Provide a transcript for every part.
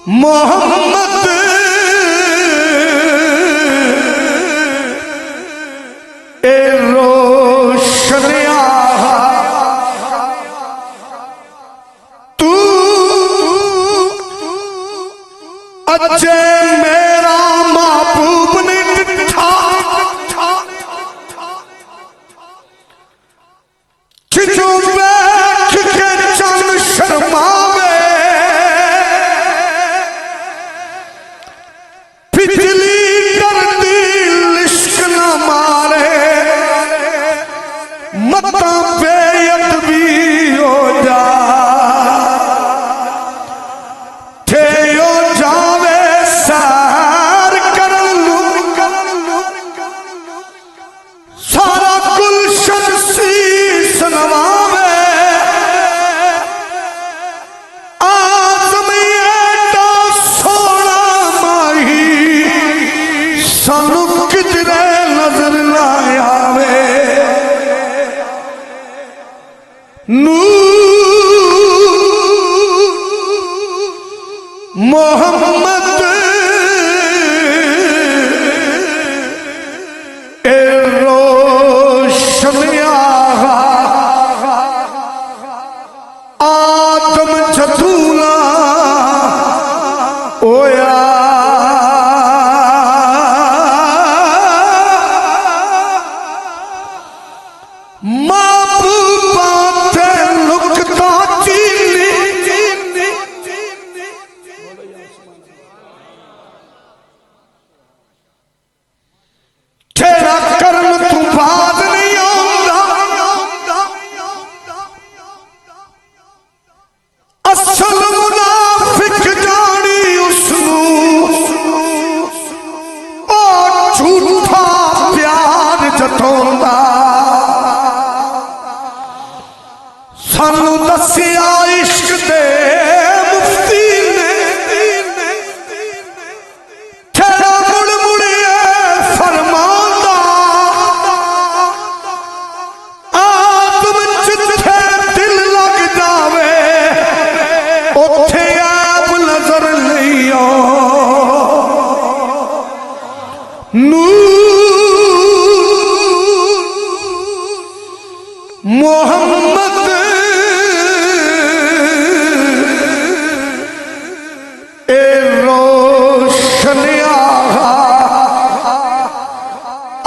मोहम्मद ए रोशनिया तू अजे मेरा महबूब ने दिखा खिचो बैठ के चन शर्मावे बिजली कर दी लिश्क न मारे मता बेअदबी हो जा थे हो जावे सार कर लू सारा गुलशन शीश नवावे सानू किधरे नजर ना आवे नूर मोहम्मद ए रोशनिया आदम जदूला ओया सानू दसिया इश्क दे मुफ्ती ने तेरा मुड़ मुड़िए फरमांदा आदम जिथे दिल लग जावे उथे आप नजर लियो नूर मोहम्मद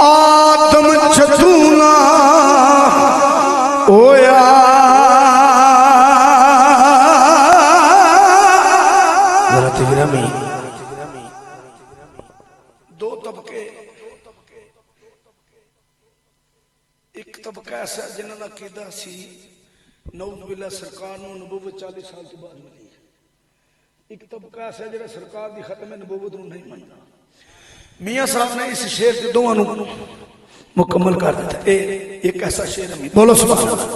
आदम जदूना ओया दो तबके एक तबका ऐसा जिन्होंने अकीदा सी नऊज़ बिल्लाह सरकार नूं नबूवत 40 साल के बाद मिली है। एक तबका ऐसा जो सरकार की खत्म नबूवत नूं नहीं मानता। मियां साहब ने इस शेर के दोनों मुकम्मल कर दिता। एक ऐसा शेर है, बोलो सुभान अल्लाह।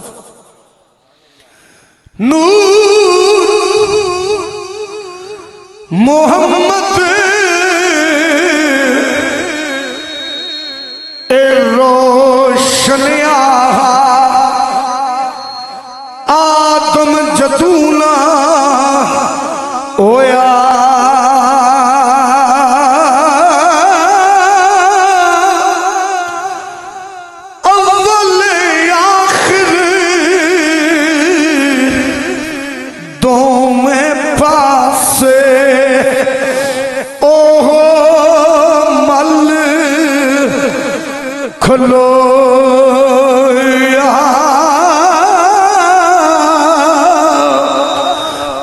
नूर मोहम्मद ए रोशनिया आदम जदूना ओया खलो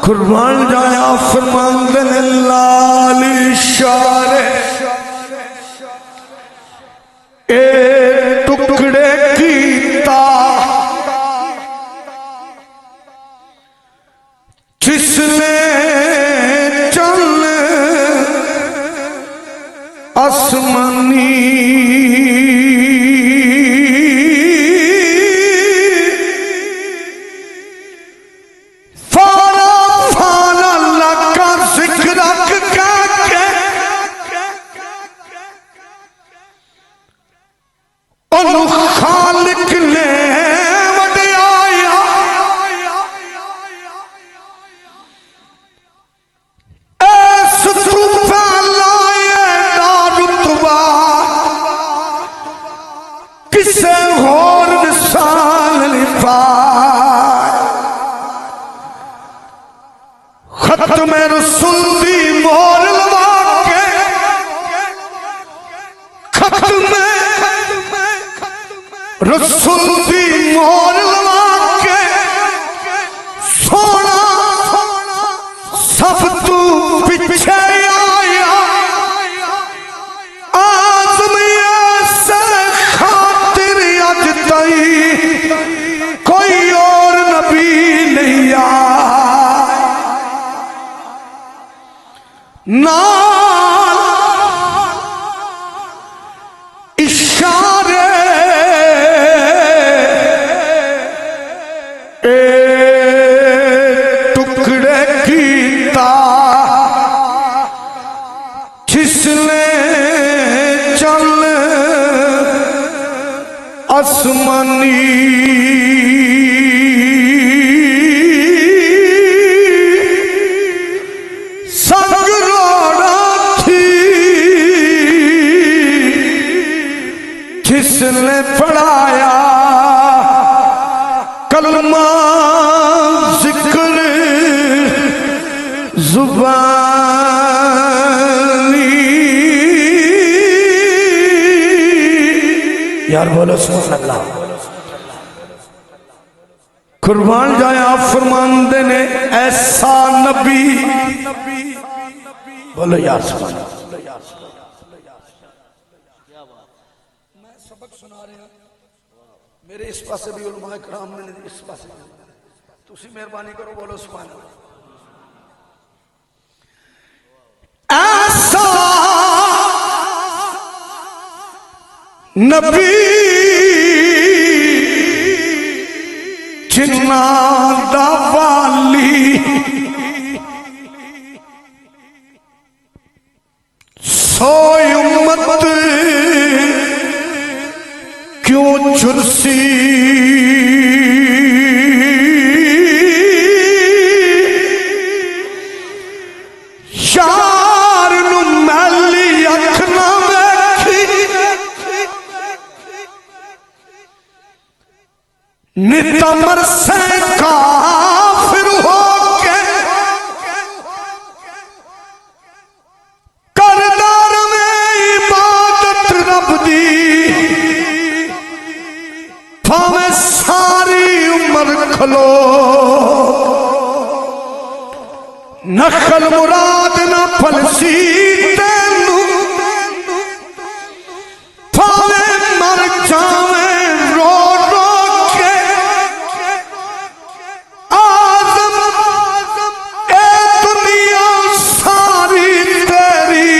कुर्बान जाया फरमांदे ने लाल इशारे ए टुकड़े कीता जिसने चल आसमानी खालिक ने वड्याया खत्म रसूल दी मोर लवा के खत्म रसूल दी मोर लवा के सोना सब तू पीछे आया आज़मिया से खातिर अज तई कोई और नबी नहीं आया ना इशारे टुकड़े कीता जिसने चल आसमानी संग रोड़ा थी जिसने पढ़ाया कलमा जिक्र जुबानी यार बोलो सुभान अल्लाह कुर्बान जाए आप फरमाते ने ऐसा नबी बोलो यार सुभान अल्लाह। मैं सबक सुना रहा मेरे इस पासे भी उलमा कराम ने इस पासे तुसी मेहरबानी करो बोलो सुभान अल्लाह। ऐसा नबी जिन्ना दा वाली सोई उम्मत क्यों चुरसी यार नू मैली अख ना वेखी नितमर से काफिर हो के करदार में इबादत रब दी भावे सारी उम्र खलो नखल मुराद ना फलसी तेनू भावे मर जावे रो रो के आज़म ए दुनिया सारी तेरी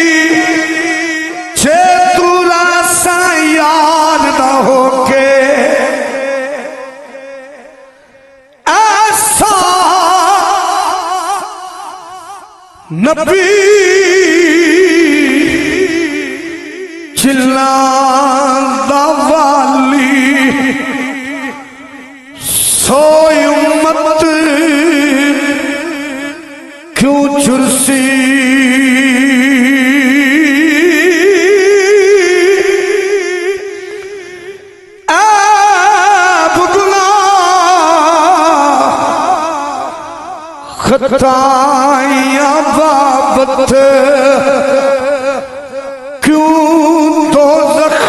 जे तू रासा यार ना होके ऐसा नबी चिल्लादा वाली सोई उम्मत क्यों चुरसी ऐब गुनाह खताइयां बाबत क्यों दोज़ख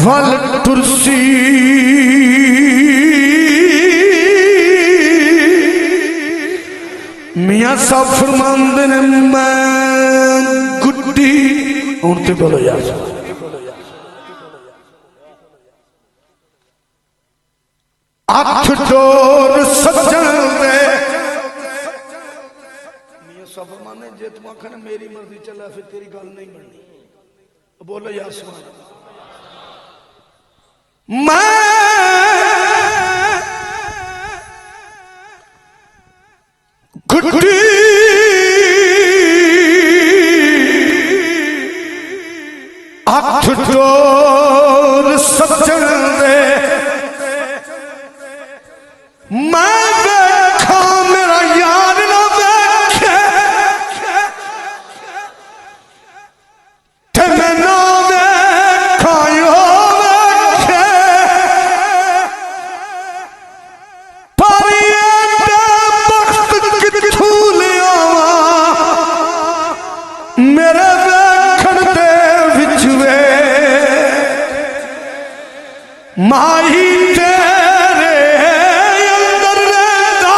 वल तुरसी मियां साहब फरमांदे ने मैं गुड्डी हुण ते बोलो यार अठ डोर सजन दे मियां साहब फरमांदे जे तुम आखना मेरी मर्जी चला फिर तेरी गल नहीं बननी बोलो यार सुभान अल्लाह। मैं गुड्डी अठ डोर सजन दे मैं देखा मेरा यार ना देखे ते मैं ना देखा यो देखे पर ये बख्त माही तेरे अंदर रहंदा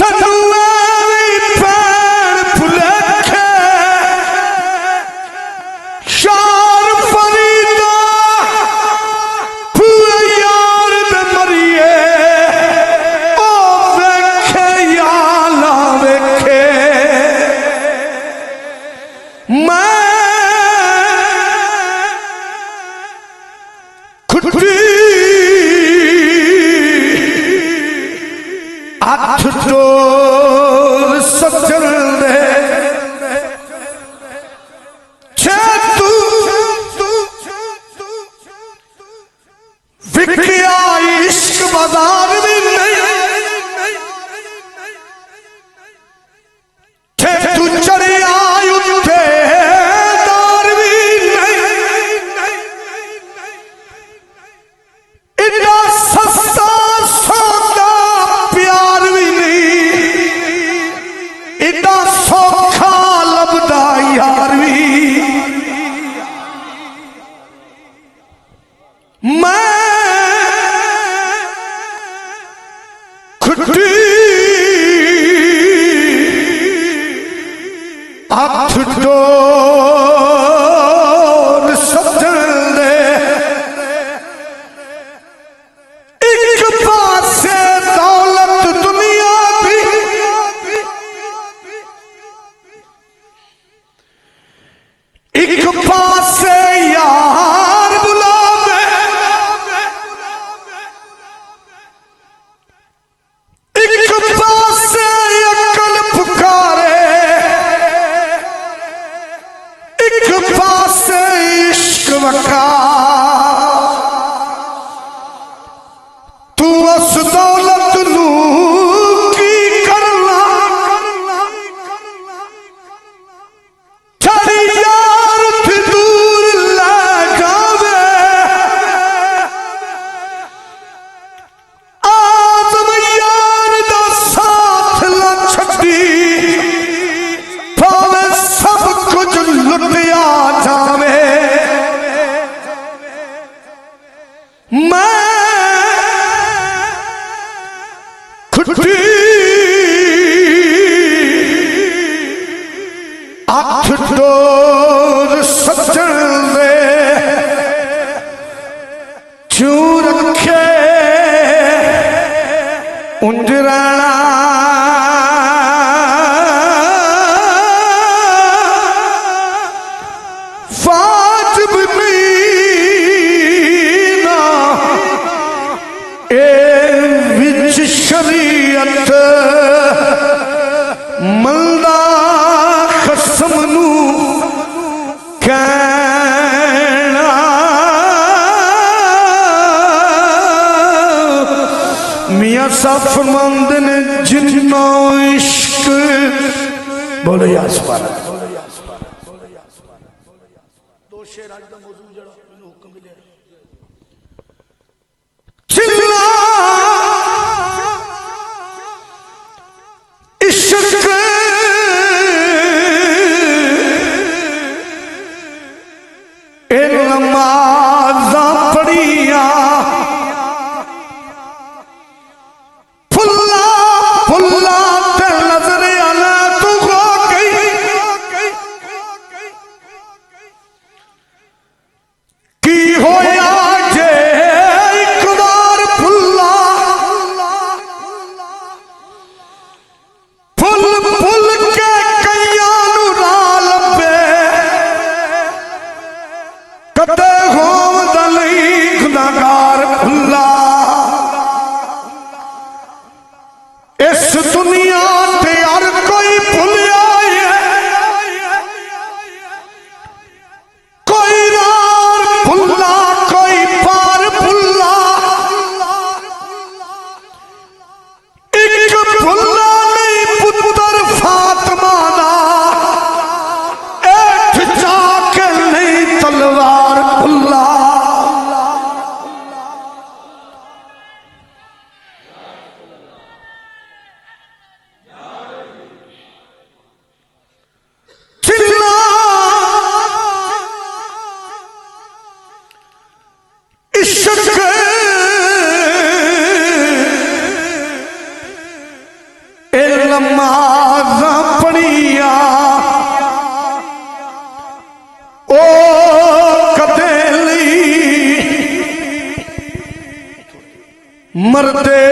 तन्नू ऐवी पैर भुलेखे शार फरीदा पूरे यार दे मरिए ओ वेखे या ना वेखे मैं हाथ जोड़ सजन दे तू विकिया इश्क बाजार भी नहीं तू चढ़िया उठे दार भी नहीं इतना सस्ता सौदा प्यार भी नहीं इतना सौखा लभदा यार भी मैं खुटी हाथ जोड़ सजन दे एक पासे दौलत दुनिया दी एक पासे यार बुलावे एक पासे अकल पुकारे एक पासे इश्क वका तू उस दौलत नू की करना तेरी यार भी दूर ले जावे आजम यार दा साथ ला छड्डी भावे सब कुछ लुटिया जावे मैं खुटी हाथ जोड़ सजन दे क्यों रखे उंजराना वाजिब मीना ए विच शरीयत मल्दा खसम नू कहना मियां साहब फरमांदे ने जिन्ना इश्क बोले यासपार दो शेर आज दा मौजू जड़ा मैनू हुक्म मिले जिन्ना इश्क ए नमाज़ां पढ़िया फुल्ला फुल्ला ते नजर आला तू हो गई नमाज़ पढ़िया ओ कदेली मरदे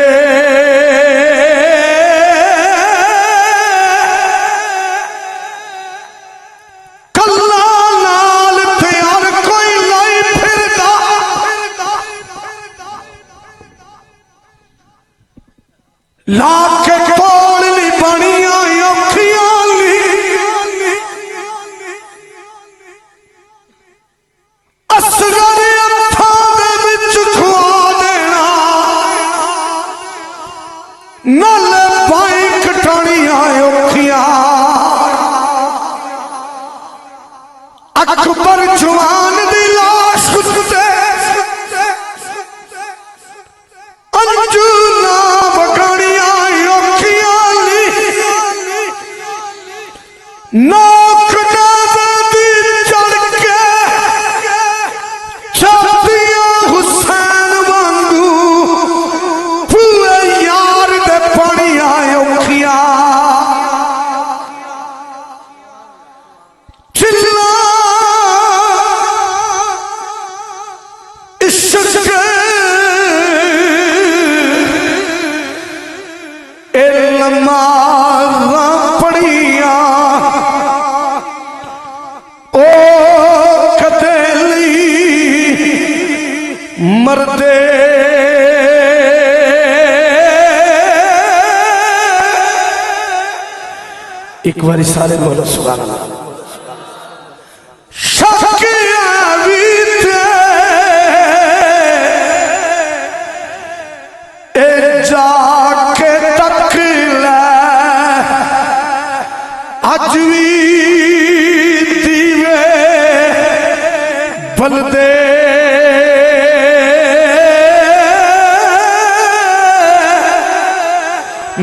लाख तोड़ ली बनिया औखियां ली असगर अथां दे विच खुआ देना नल पाई कटानियां औखियां अकबर जवान दी लाश उत्ते अंजू ना नोक दी चढ़ के छातियां हुसैन वांगू पूरे यार दे पानियां औखियां चिल्ला इश्क ए नमाज़ पढ़िया मरदे एक बारी सारे बोलो सुभान अल्लाह। शकिया बीते ए जाके तक ले अज भी दीवे बलदे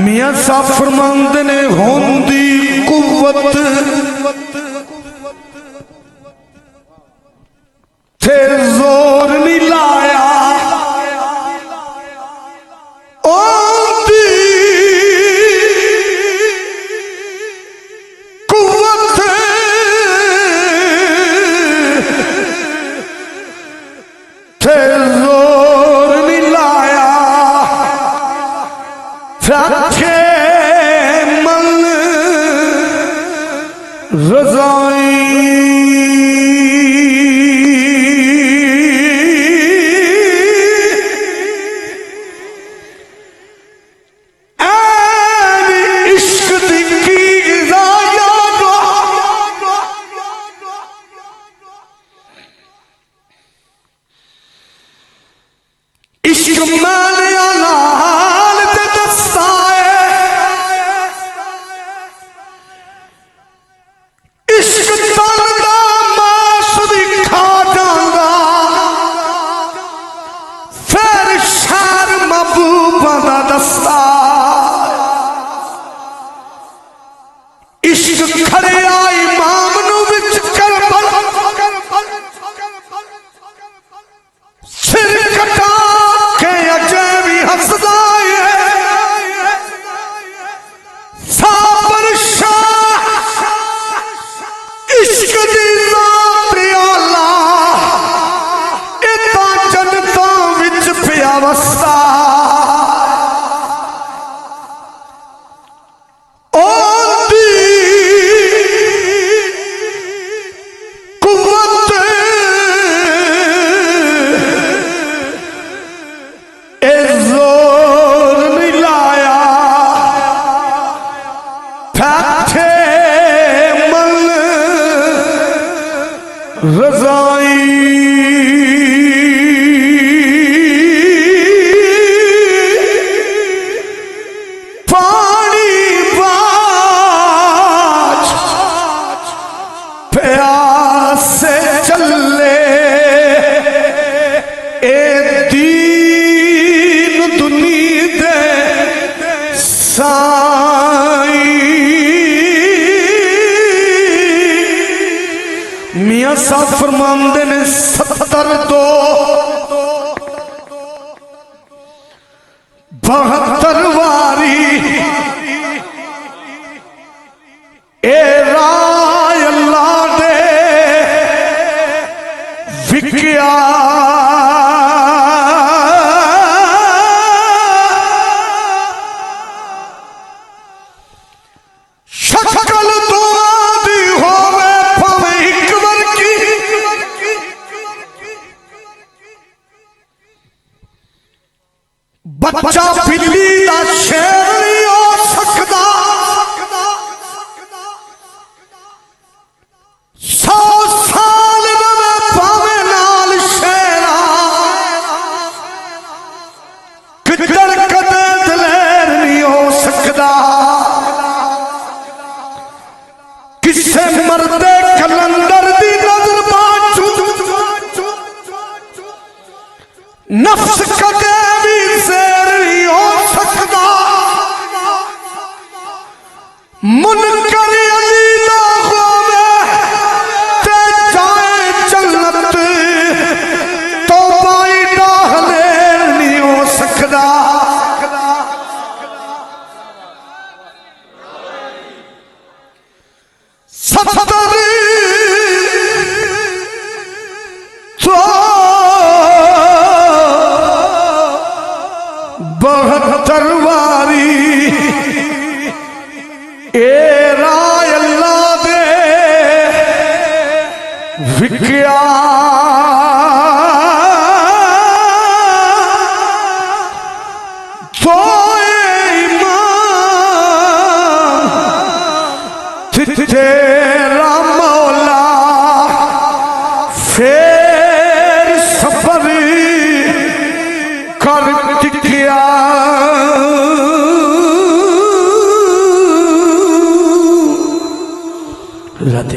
मियां साहब फरमांदे ने होंदी कुव्वत थे जोर नहीं लाया ओंदी कुव्वत थे जोर नहीं लाया रखे मन रज़ाई इश्क दी की इश्क माने लाल ते दस्ताए इश्क तन दा मास दिखा जांदा फिर शार महबूबा दा दस्ता इश्क खड़े आई इमाम नू विच करबल सिर कटा के अजे भी हसदा है साबर शाह इश्क दी जात आला इता जन्नतां विच पिया वसदा रज़ाई पानी बाज प्यास से चले ए दीन दुनी दे साई मियां साहब फरमांदे ने 72 72 वारी बच्चा बिल्ली दा शेर नहीं हो सकदा, 100 साल रवे पावे नाल शेरा, किधर कदे दलेर नहीं हो सकदा। किसे मरदे कलंदर दी नजर बाजू, नफ्स कदे भी शेर नहीं हो सकदा। मुनकर अली ना होवे ते जाए जन्नत, तो बाई डाहलेर नहीं हो सकदा। सत्तर तो 72 वारी ए राय अल्लाह दे विक्या, तो इमाम तेरा मौला फिर सफर कर टिकिया। रात